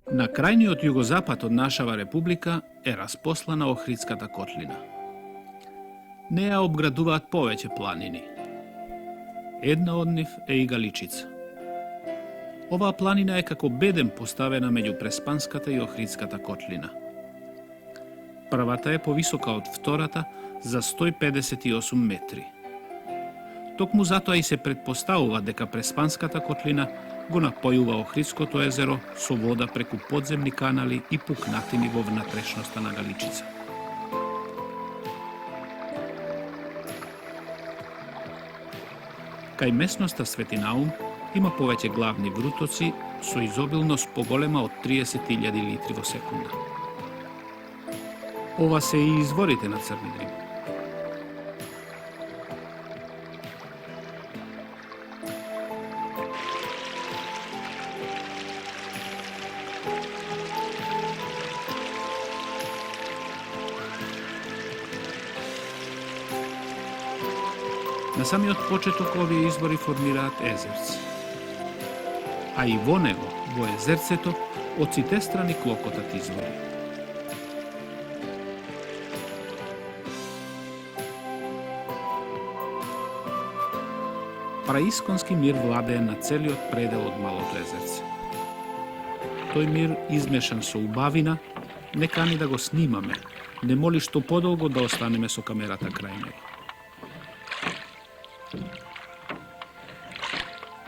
На крајниот југозапад од нашава република е распослана Охридската котлина. Неа обградуваат повеќе планини. Една од нив е и Галичица. Оваа планина е како бедем поставена меѓу Преспанската и Охридската котлина. Првата е повисока од втората за 158 метри. Токму затоа и се предпоставува дека Преспанската котлина го напојува Охридското езеро со вода преку подземни канали и пукнатини во внатрешноста на Галичица. Кај местноста Свети Наум има повеќе главни врутоци со изобилност поголема од 30.000 литри во секунда. Ова се и изворите на Црни Дрим. На самиот почеток овие извори формираат езерце. А и во него, во езерцето, од сите страни клокотат извори. Праисконски мир владее на целиот предел од Малото езерце. Тој мир, измешан со убавина, не кани да го снимаме, не моли што подолго да останеме со камерата крај него.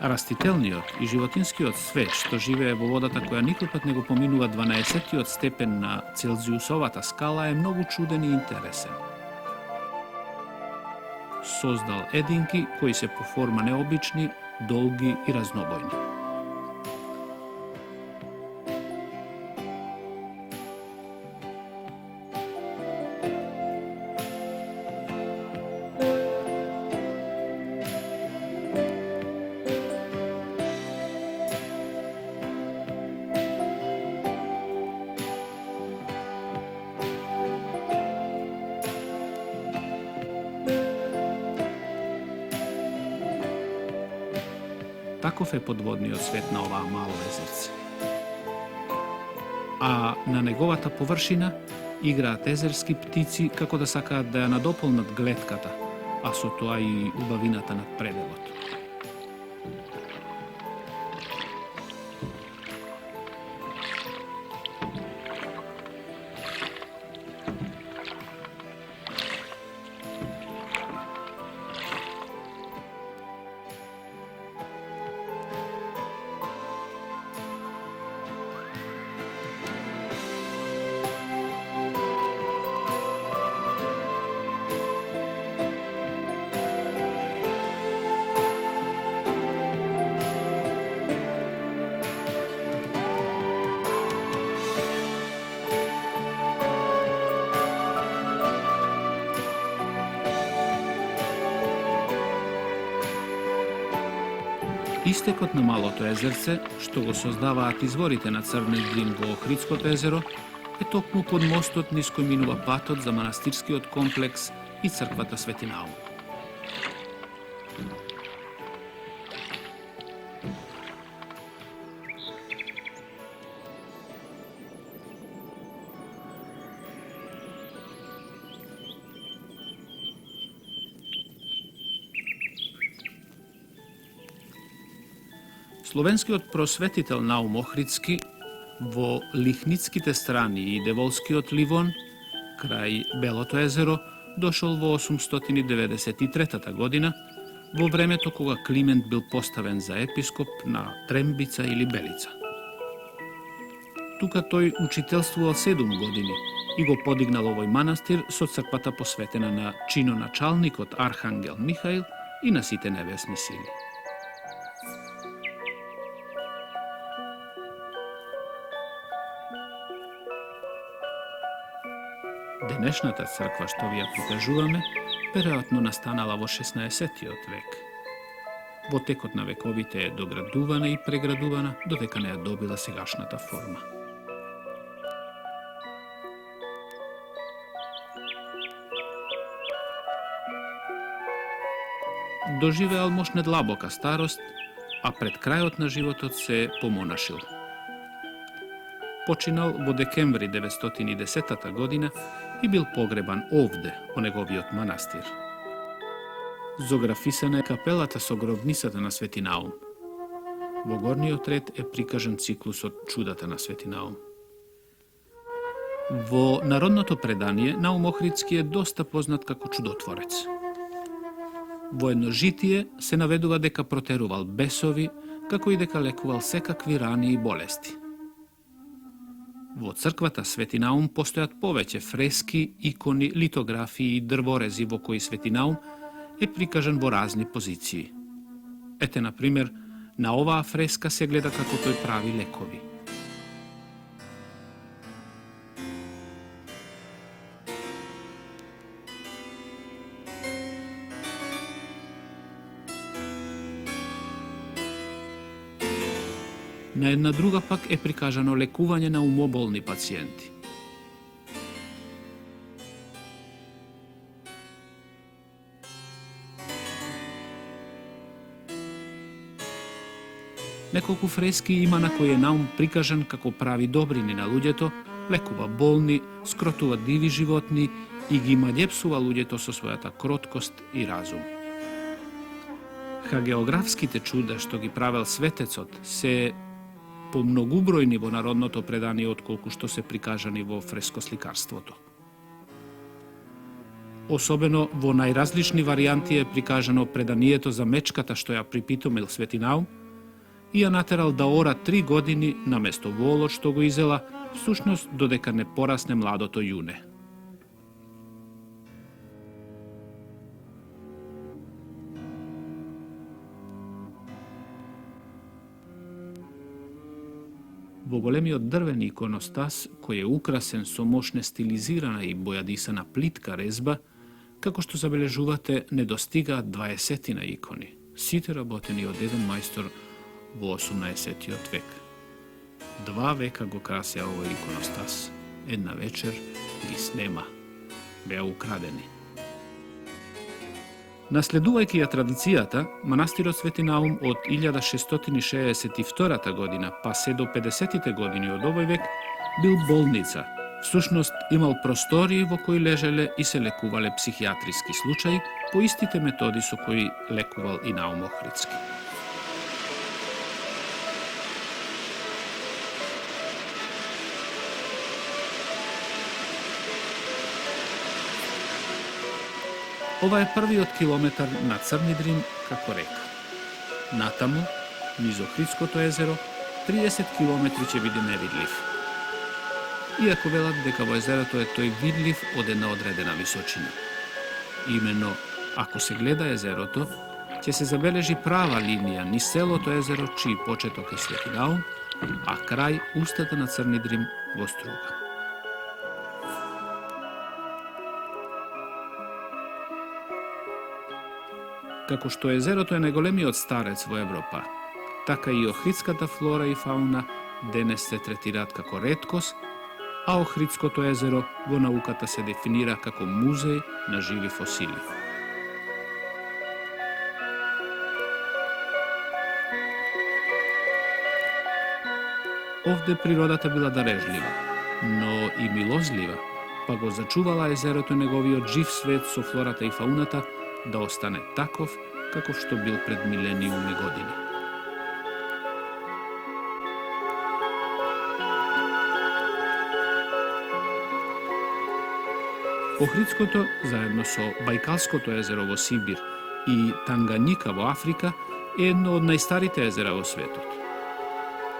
Растителниот и животинскиот свет што живее во водата која никогаш не го поминува 12-тиот степен на Целзиусовата скала е многу чуден и интересен. Создал единки кои се по форма необични, долги и разнобојни. Таков е подводниот свет на оваа мало езерце. А на неговата површина играат езерски птици како да сакаат да ја надополнат глетката, а со тоа и убавината над пределот. Истекот на Малото езерце, што го создаваат изворите на Црни Дрим во Охридското езеро, е токму под мостот низ кој минува патот за манастирскиот комплекс и црквата Свети Наум. Словенскиот просветител Наум Охридски во Лихницките страни и Деволскиот ливон, крај Белото езеро, дошол во 893 година, во времето кога Климент бил поставен за епископ на Трембица или Белица. Тука тој учителствувал 7 години и го подигнал овој манастир со црквата посветена на чиноначалникот Архангел Михаил и на сите небесни сили. Денешната црква што ви ја прикажуваме, веројатно настанала во 16-тиот век. Во текот на вековите е доградувана и преградувана, додека не ја добила сегашната форма. Доживеал мошне длабока старост, а пред крајот на животот се помонашил. počinal во декември 910 година и бил погребан овде, во неговиот манастир. Зографисана е капелата со гробницата на Свети Наум. Во горниот ред е прикажан циклусот Чудата на Свети Наум. Во народното предание Наум Охридски е доста познат како чудотворец. Во едно житие се наведува дека протерувал бесови, како и дека лекувал секакви рани и болести. Во црквата Свети Наум постојат повеќе фрески, икони, литографии и дрворези во кои Свети Наум е прикажан во разни позиции. Ете, на пример, на оваа фреска се гледа како тој прави лекови. На една друга пак е прикажано лекување на умоболни пациенти. Неколку фрески има на кои е Наум прикажан како прави добрини на луѓето, лекува болни, скротува диви животни и ги маѓепсува луѓето со својата кроткост и разум. Хагеографските чуда што ги правел светецот се помногубројни во народното предание отколку што се прикажани во фрескосликарството. Особено во најразлични варијанти е прикажано преданието за мечката што ја припитомил Свети Наум и ја натерал да ора 3 години наместо волот што го изела, всушност додека не порасне младото јуне. Во големиот дрвен иконостас, кој е украсен со мощне стилизирана и бојадисана плитка резба, како што забележувате, недостигаат 20 икони, сите работени од еден мајстор во 18 век. 2 века го красеа овој иконостас. Една вечер ги снема. Беа украдени. Наследувајќи ја традицијата, манастирот Свети Наум од 1662 година па се до 50-тите години од овој век бил болница. Всушност имал простории во кои лежеле и се лекувале психијатриски случаи по истите методи со кои лекувал и Наум Охридски. Ова е првиот километар на Црни Дрим како река. Натаму, низ Охридското езеро, 30 километри ќе биде невидлив. Иако велат дека во езерото е тој видлив од една одредена височина. Имено, ако се гледа езерото, ќе се забележи права линија низ целото езеро, чиј почеток е Свети Наум, а крај устата на Црни Дрим во Струга. Како што езерото е најголемиот старец во Европа, така и охридската флора и фауна денес се третираат како реткост, а Охридското езеро во науката се дефинира како музеј на живи фосили. Овде природата била дарежлива, но и милозлива, па го зачувала езерото неговиот жив свет со флората и фауната да остане таков каков што бил пред милениуми години. Охридското, заедно со Бајкалското езеро во Сибир и Танганјика во Африка, е едно од најстарите езера во светот.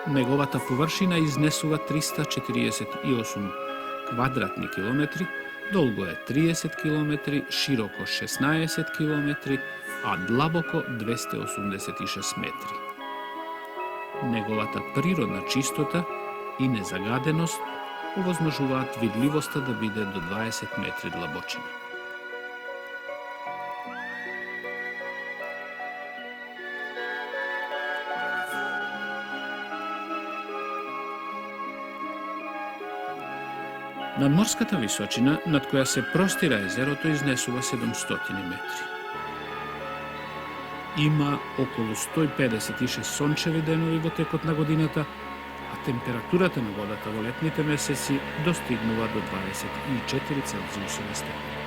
Неговата површина изнесува 348 квадратни километри, долго е 30 километри, широко 16 километри, а длабоко 286 метри. Неговата природна чистота и незагаденост овозможуваат видливоста да биде до 20 метри длабочина. Надморската височина, над која се простира езерото, изнесува 700 метри. Има околу 156 сончеви денови во текот на годината, а температурата на водата во летните месеци достигнува до 24 Целзиусови степени.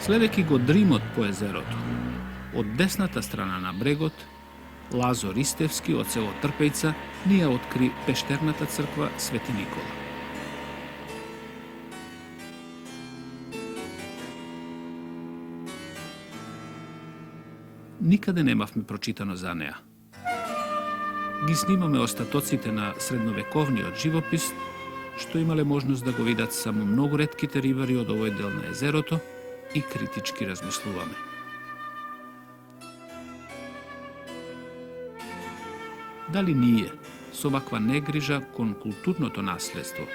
Следејќи го дримот по езерото, од десната страна на брегот, Лазо Ристевски од село Трпејца ни ја откри пештерната црква Свети Никола. Никаде немавме прочитано за неа. Ги снимаме остатоците на средновековниот живопис, што имале можност да го видат само многу ретките рибари од овој дел на езерото, и критички размислуваме. Дали ние, со ваква негрижа кон културното наследство,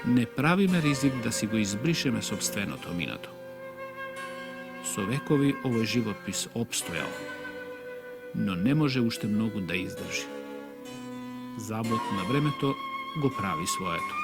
не правиме ризик да си го избришеме сопственото минато? Со векови овој живопис опстојал, но не може уште многу да издржи. Забот на времето го прави своето.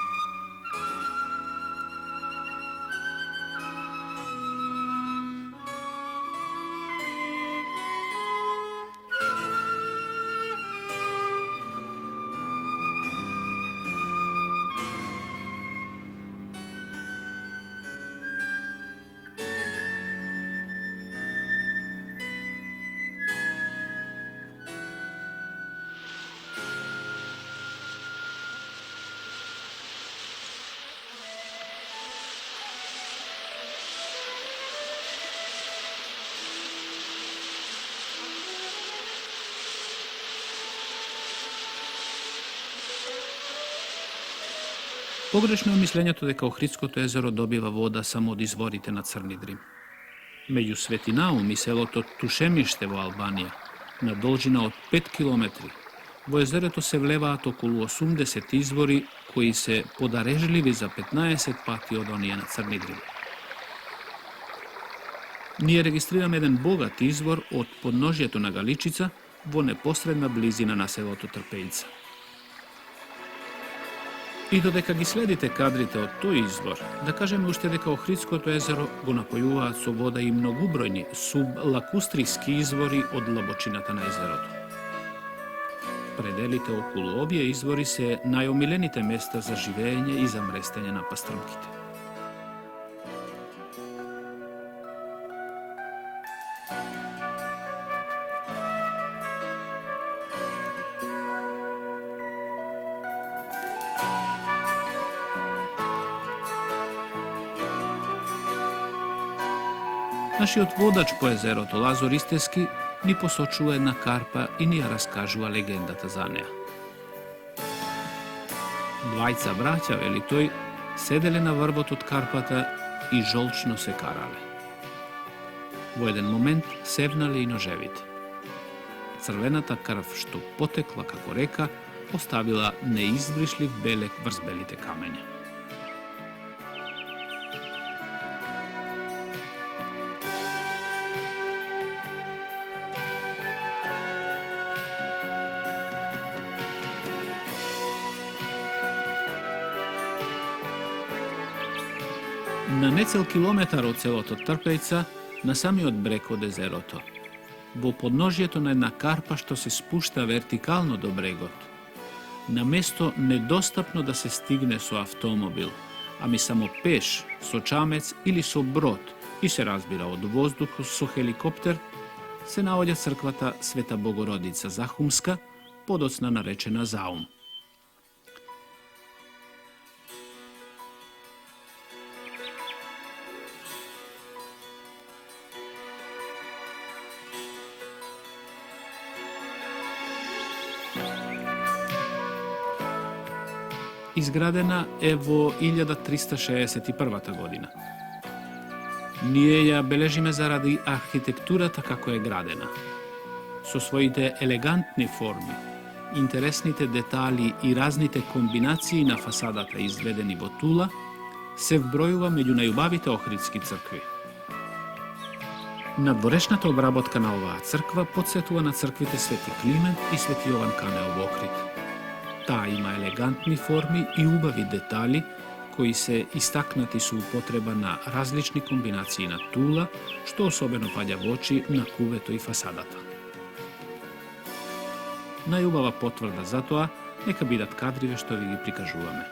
Погрешно е мислењето дека Охридското езеро добива вода само од изворите на Црни Дрим. Меѓу Свети Наум и селото Тушемиште во Албанија, на должина од 5 километри, во езерото се влеваат околу 80 извори кои се подарежливи за 15 пати од оние на Црни Дрим. Ние регистрираме еден богат извор од подножјето на Галичица во непосредна близина на селото Трпејца. И додека ги следите кадрите од тој извор, да кажеме уште дека Охридското езеро го напојуваат со вода и многубројни сублакустриски извори од длабочината на езерото. Пределите околу овие извори се најомилените места за живеење и за мрестење на паструнките. Нашиот водач по езерото Лазо Ристевски ни посочува една карпа и ни ја раскажува легендата за неа. Двајца браќа, вели тој, седеле на врвот од карпата и жолчно се карале. Во еден момент севнале и ножевите. Црвената крв што потекла како река, оставила неизбришлив белек врз белите камења. На нецел километар од селото Трпејца, на самиот брег од езерото, во подножјето на една карпа што се спушта вертикално до брегот, на место недостапно да се стигне со автомобил, ами само пеш, со чамец или со брод, и се разбира од воздух со хеликоптер, се наоѓа црквата Света Богородица Захумска, подоцна наречена Заум. Изградена е во 1361 година. Ние ја бележиме заради архитектурата како е градена. Со своите елегантни форми, интересните детали и разните комбинации на фасадата изведени во Тула, се вбројува меѓу најубавите охридски цркви. Надворешната обработка на оваа црква потсетува на црквите Свети Климент и Свети Јован Канео во Охрид. Таа има елегантни форми и убави детали koji se istaknati su употреба на различни комбинации на тула, што особено паѓа во очи на кувето и фасадата. Најубава потврда за тоа нека бидат кадриве што ви ги прикажуваме.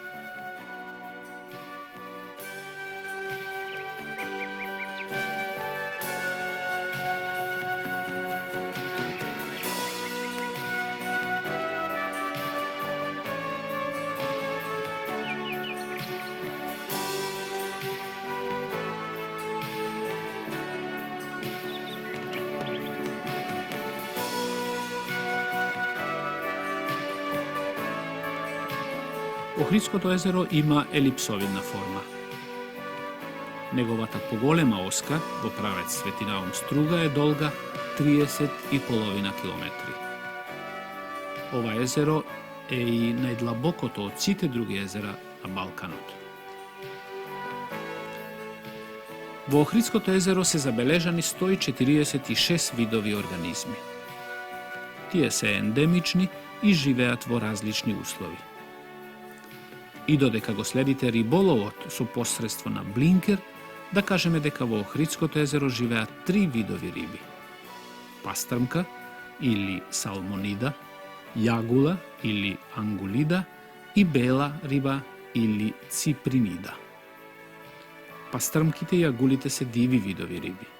Охридското езеро има елипсовидна форма. Неговата поголема оска во правец Свети Наум Струга е долга 30,5 километри. Ова езеро е и најдлабокото од сите други езера на Балканот. Во Охридското езеро се забележани 146 видови организми. Тие се ендемични и живеат во различни услови. И додека го следите риболовот со посредство на блинкер, да кажеме дека во Охридското езеро живеат 3 видови риби. Пастрмка или салмонида, јагула или ангулида и бела риба или ципринида. Пастрмките и јагулите се диви видови риби.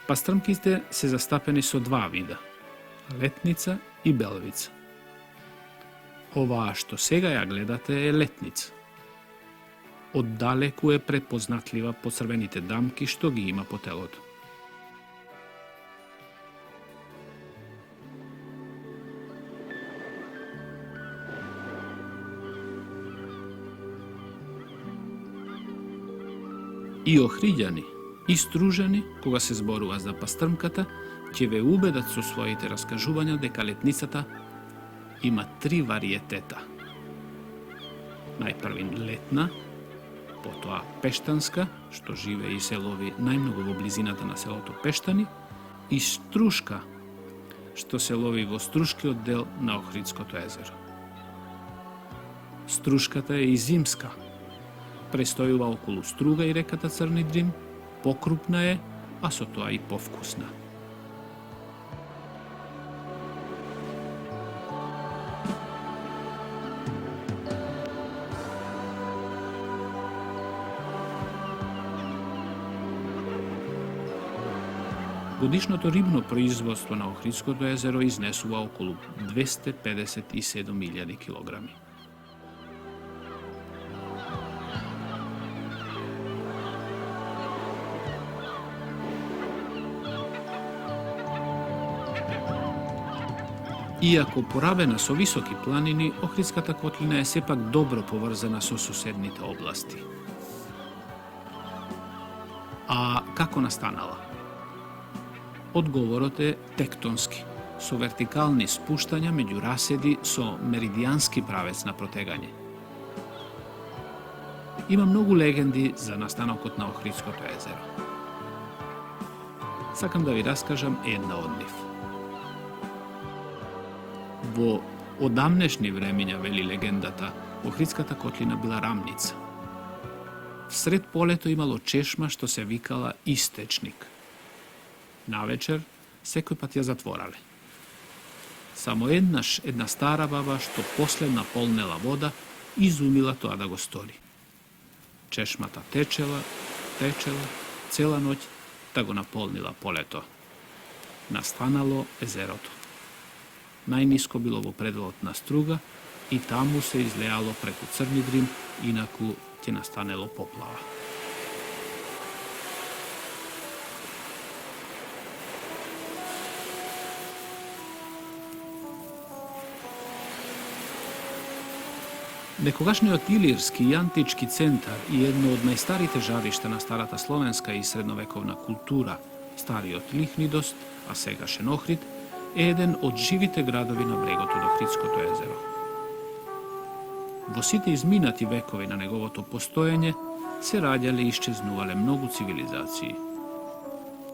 Пастрмките се застапени со 2 вида – летница и белвица. Оваа што сега ја гледате е летница. Оддалеку е препознатлива по црвените дамки што ги има по телото. И охриѓани, и стружани, кога се зборува за пастрмката, ќе ве убедат со своите раскажувања дека летницата има 3 вариетета. Најпрвин летна, потоа пештанска, што живее и се лови најмногу во близината на селото Пештани, и струшка, што се лови во струшкиот дел на Охридското езеро. Струшката е и зимска. Престојува околу Струга и реката Црни Дрим, покрупна е, а со тоа и повкусна. Годишното рибно производство на Охридското езеро изнесува околу 257.000 килограми. Иако порабена со високи планини, Охридската котлина е сепак добро поврзана со соседните области. А како настанала? Одговорот е тектонски, со вертикални спуштања меѓу раседи со меридијански правец на протегање. Има многу легенди за настанокот на Охридското езеро. Сакам да ви раскажам една од нив. Во одамнешни времиња, вели легендата, Охридската котлина била рамница. Всред полето имало чешма што се викала Истечник. Навечер, секој пат ја затворале. Само еднаш една стара баба што последна полнела вода, изумила тоа да го стори. Чешмата течела, цела ноќ да го наполнила полето. Настанало езерото. Најниско било во пределот на Струга и таму се излеало преку Црни Дрим, инаку ќе настанело поплава. Некогашниот Илирски и антички центар и едно од најстарите жаришта на старата словенска и средновековна култура, стариот Лихнидост, а сегашен Охрид, е еден од живите градови на брегот од Охридското езеро. Во сите изминати векови на неговото постоење се раѓале и исчезнувале многу цивилизации.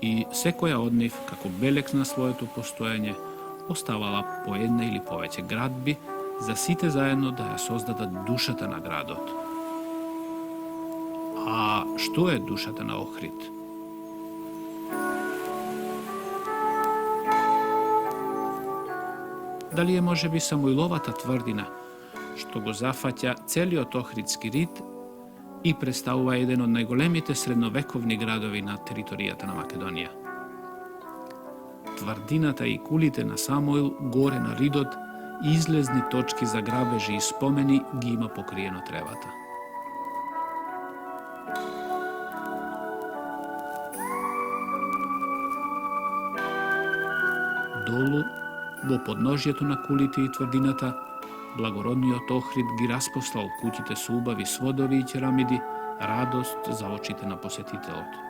И секоја од нив, како белег на своето постоење, оставала по една или повеќе градби, за сите заедно да ја создадат душата на градот. А што е душата на Охрид? Дали е можеби Самуиловата тврдина, што го зафаќа целиот Охридски рид и представува еден од најголемите средновековни градови на територијата на Македонија. Тврдината и кулите на Самуил горе на ридот и излезни точки за грабежи и спомени ги има покриено тревата. Долу, во подножјето на кулите и тврдината, благородниот Охрид ги распослал куќите со убави сводови и керамиди, радост за очите на посетителот.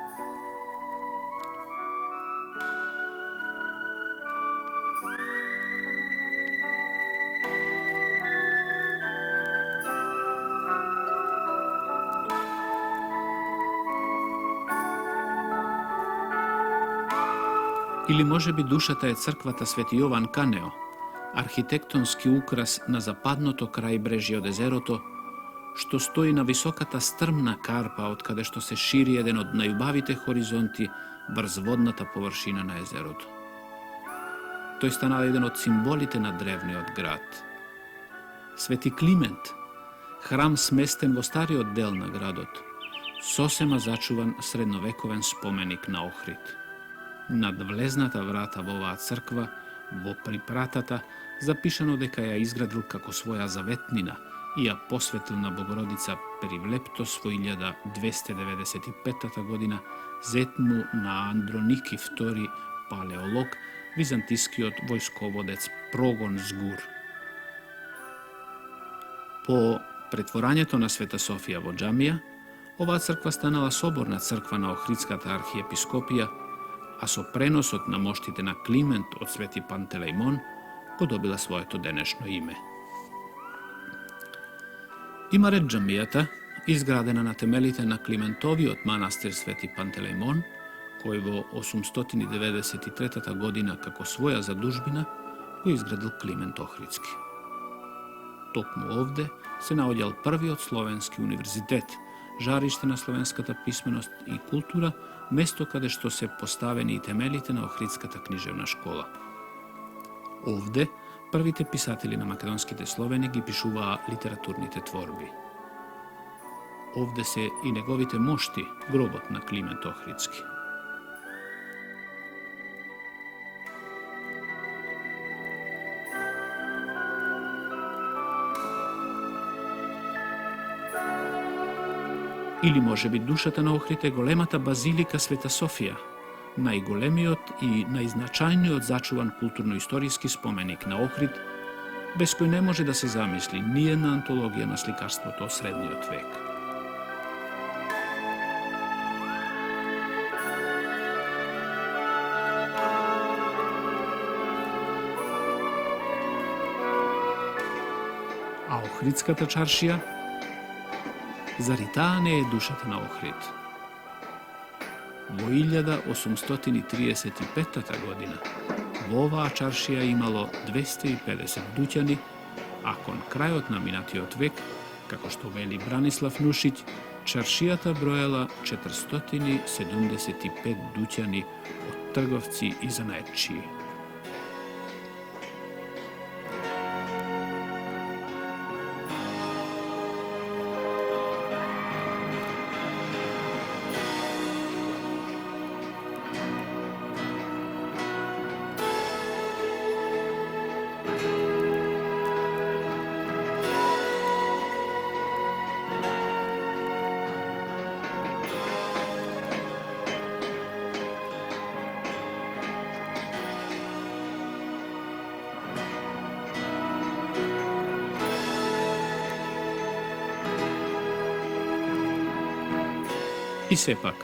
Или можеби душата е црквата Свети Јован Канео, архитектонски украс на западното крајбрежје од езерото, што стои на високата стрмна карпа од каде што се шири еден од најубавите хоризонти врз водната површина на езерото. Тој станал еден од символите на древниот град. Свети Климент, храм сместен во стариот дел на градот, сосема зачуван средновековен споменик на Охрид. Над влезната врата во оваа црква, во припратата, запишано дека ја изградил како своја заветнина и ја посветил на Богородица Перивлептос во 1295 година, зет му на Андроники II Палеолог, византискиот војсководец Прогон Згур. По претворањето на Света Софија во џамија, оваа црква станала соборна црква на Охридската архиепископија, а со преносот на моштите на Климент од Свети Пантелејмон го добила своето денешно име. Има ред џамијата, изградена на темелите на Климентовиот манастир Свети Пантелејмон, кој во 893 година како своја задужбина го изградил Климент Охридски. Токму овде се наоѓал првиот словенски универзитет, жариште на словенската писменост и култура, место каде што се поставени и темелите на Охридската книжевна школа. Овде првите писатели на македонските словени ги пишуваа литературните творби. Овде се и неговите мошти, гробот на Климент Охридски. Или можеби душата на Охрид е големата базилика Света Софија, најголемиот и најзначајниот зачуван културно-историски споменик на Охрид, без кој не може да се замисли ниедна антологија на сликарството од средниот век. А Охридската чаршија? Зари таа не е душата на Охрид? Во 1835 година во оваа чаршија имало 250 дуќани, а кон крајот на минатиот век, како што вели Бранислав Нушиќ, чаршијата броела 475 дуќани од трговци и занаетчии. И сепак,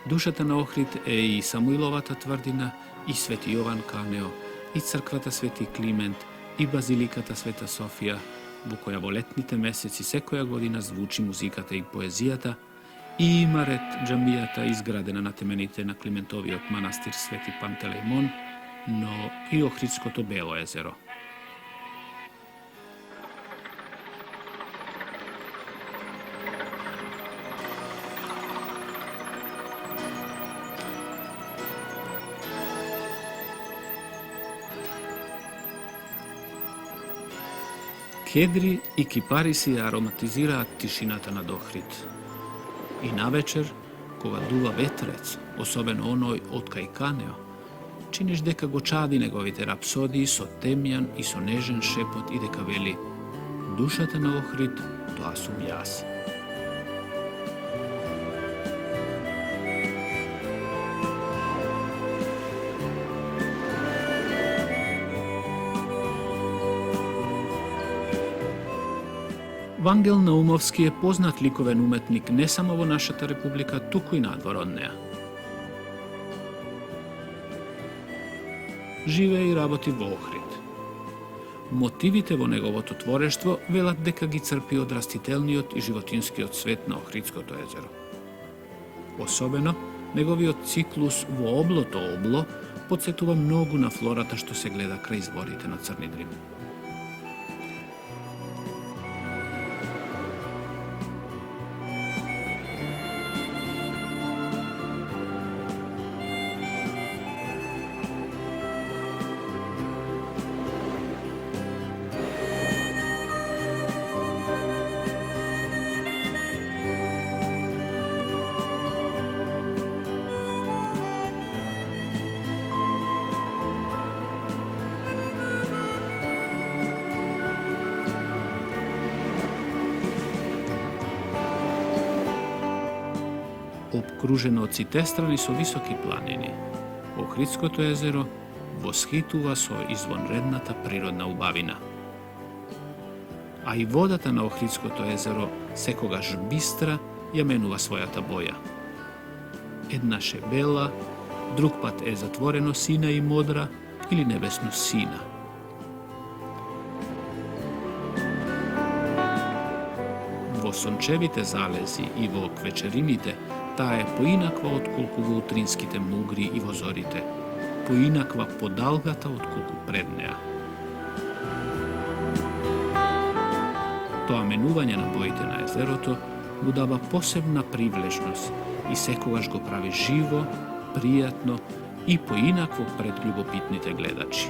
душата на Охрид е и Самуиловата тврдина, и Свети Јован Канео, и црквата Свети Климент, и базиликата Света Софија, во која во летните месеци секоја година звучи музиката и поезијата, и има ред џамијата изградена на темените на Климентовиот манастир Свети Пантелејмон, но и Охридското Бело езеро. Кедри и кипариси ја ароматизираат тишината над Охрид. И навечер, кога дува ветрец, особено оној од кај Канео, чиниш дека го чади неговите рапсодии со темјан и со нежен шепот и дека вели: душата на Охрид, тоа сум јас. Вангел Наумовски е познат ликовен уметник не само во нашата република, туку и надвор од неа. Живее и работи во Охрид. Мотивите во неговото творештво велат дека ги црпи од растителниот и животинскиот свет на Охридското езеро. Особено, неговиот циклус во облото обло потсетува многу на флората што се гледа крај изворите на Црни Дрим. Обкружено од сите страни со високи планини, Охридското езеро восхитува со извонредната природна убавина. А и водата на Охридското езеро секогаш бистра ја менува својата боја. Еднаш е бела, друг пат е затворено сина и модра или небесно сина. Во сончевите залези и во квечерините таа е поинаква отколку во утринските мугри и во зорите, поинаква по далгата отколку пред неа. Тоа менување на боите на езерото му дава посебна привлежност и секогаш го прави живо, пријатно и поинакво пред љубопитните гледачи.